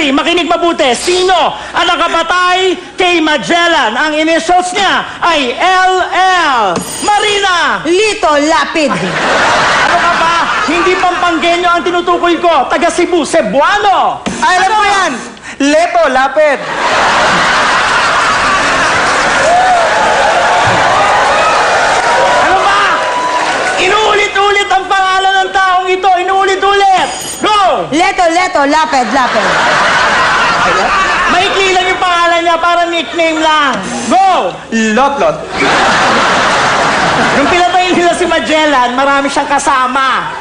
Mary, makinig mabuti. Sino ang nakapatay kay Magellan? Ang initials niya ay LL. Marina! Lito Lapid. Ano ka ba? Hindi Pampanggenyo ang tinutukoy ko. Taga Cebu, Cebuano. Ay, alam mo yan! Leto, lapid. Ano ba? Inuulit-ulit ang pangalan ng taong ito. Inuulit-ulit. Go! Leto Lapid. Maikli lang yung pangalan niya, para nickname lang. Go! Lot. Nung pinatay nila si Magellan, marami siyang kasama.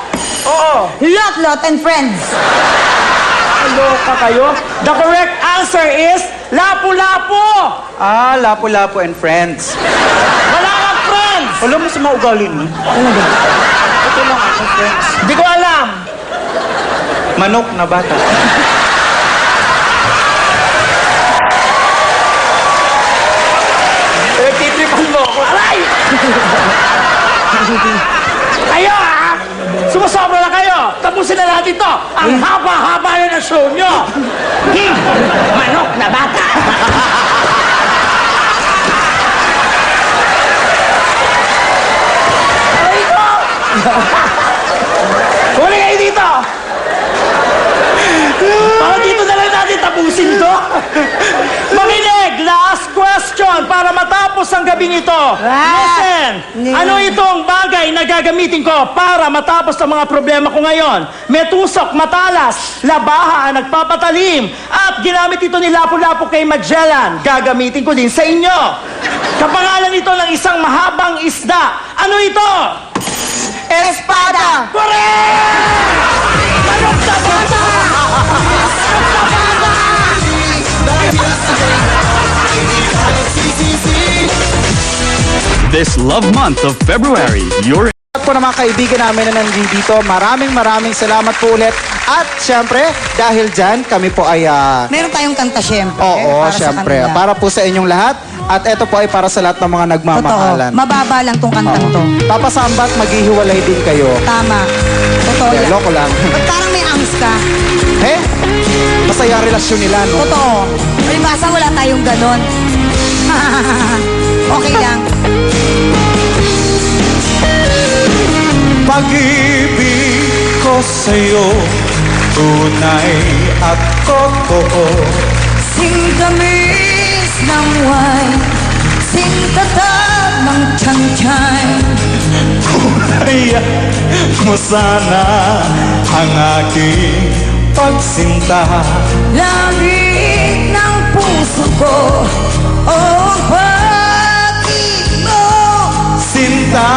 Oo. Lot and Friends. Loka kayo? The correct answer is Lapu-Lapu. Ah, Lapu-Lapu and Friends. Wala kang friends. Alam mo sa mga ugali mo? Ito lang ako, friends. Hindi ko alam. Manok na bata. Titripan mo ako. Aray! Kayo ah! Sumusobra na kayo! Tapusin na lahat ito! Ang haba-haba na ng show nyo! Manok na bata! Aray ko! Huli kayo dito! Para dito na lang natin tapusin to! Makinig! Last question para matapos ang gabing ito. Listen! Ano itong bagay na gagamitin ko para matapos ang mga problema ko ngayon? May tusok, matalas, labaha ang nagpapatalim, at ginamit ito ni Lapu-Lapu kay Magellan. Gagamitin ko din sa inyo. Kapangalan ito ng isang mahabang isda. Ano ito? Espada. Correct! Manok na bata! This love month of February, your At po ng mga kaibigan namin na nandito, maraming salamat po ulit. At syempre, dahil dyan, kami po ay... Meron tayong kanta syempre. Oo, para sa syempre. kanila. Para po sa inyong lahat. At ito po ay para sa lahat ng mga Totoo. nagmamahalan. Mababa lang tong kantang to. Papasambat, maghihiwalay din kayo. Tama. Totoo Hindi, yan. loko lang. Ba't parang may angst ka? Eh, masaya ang relasyon nila, no? Totoo. Palibasa wala tayong ganon. Okay lang. Pag-ibig ko sa'yo, tunay at totoo. Singkamis ng wine, singtatag ng tiyan-tiyan. Hayaan mo sana ang aking pagsinta. Langit ng puso ko, oh, ang pag-ibig mo. Sinta,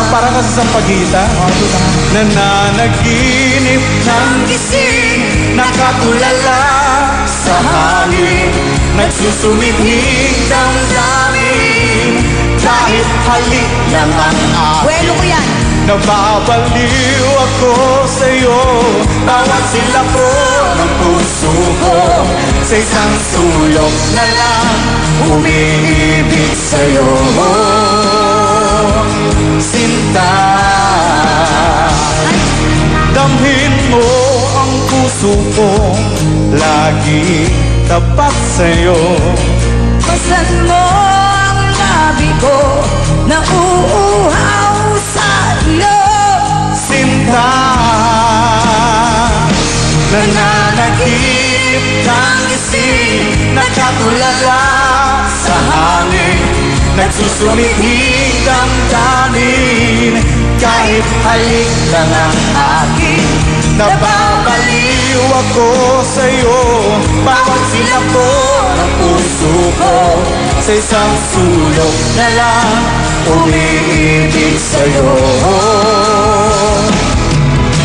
para ka sa sampagitan. Nananaginip ng gising, nakatulala sa hangin, nagsusumithing damdamin. Kahit halik lang ang akin, Buwelo ko yan. nababaliw ako sa'yo. Bawat sila ko ng puso ko, sa isang sulok na lang umiibig sa'yo. Sinta, damhin mo ang puso ko, lagi tapat sa'yo. Pasan mo ang labi ko na uuhaw sa iyo. Sinta, nananaginip ng gising, nakatulala sa hangin, nagsusumithing damdamin. Kahit halik lang ang akin, nababaliw ako sa'yo. Bawat silap ko ng puso ko, sa isang sulok na lang umiibig sa'yo.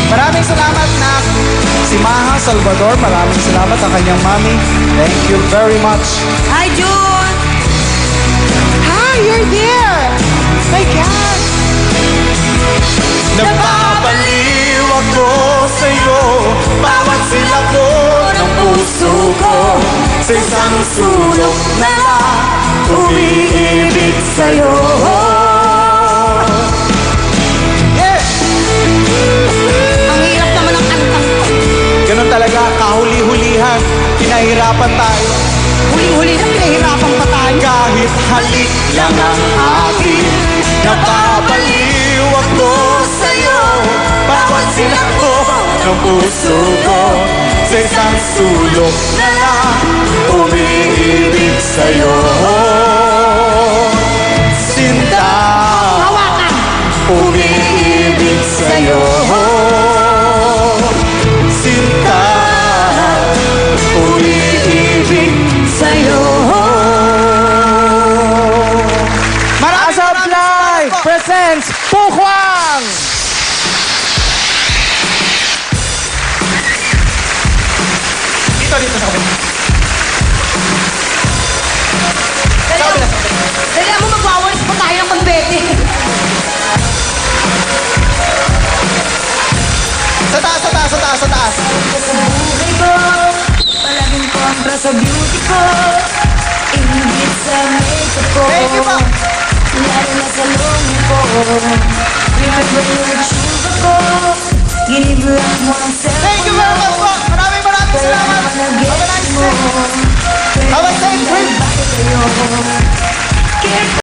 Maraming salamat, Nak. Si Maha Salvador, maraming salamat ang kanyang mami. Thank you very much. Hi, June! Hi, you're there! My God! Nababaliw ako sa'yo, bawat sila ko ng puso ko, sa isang sulok na lang umiibig sa'yo. Yes! Ang hirap naman ang kantang to. Ganun talaga, kahuli-hulihan. Nahirapan tayo. Huling-huli na pinahirapan pa tayo. Kahit halik lang ang akin, napapaliw ako sa'yo. Bawat silang ko ng puso ko, sa isang sulok na lang umiibig sa'yo. Sinta, Hawakan! umiibig sa'yo. Sinta, umiibig Sa'yo. Asap Live presents Pukwang! Dito sa kabila. Dali mo magwawalis pa tayo ng pambete. Sa taas, sa taas, sa taas, sa taas. Buhay ko, palaging kontra sa beauty ko. Ingit sa makeup ko. Thank you, ma'am. Lalo na sa lungo ko. Remember your shoes ako. Giniblang mo ang selfie. Thank you very much po. Maraming salamat. Have a nice day. Have a safe trip. Care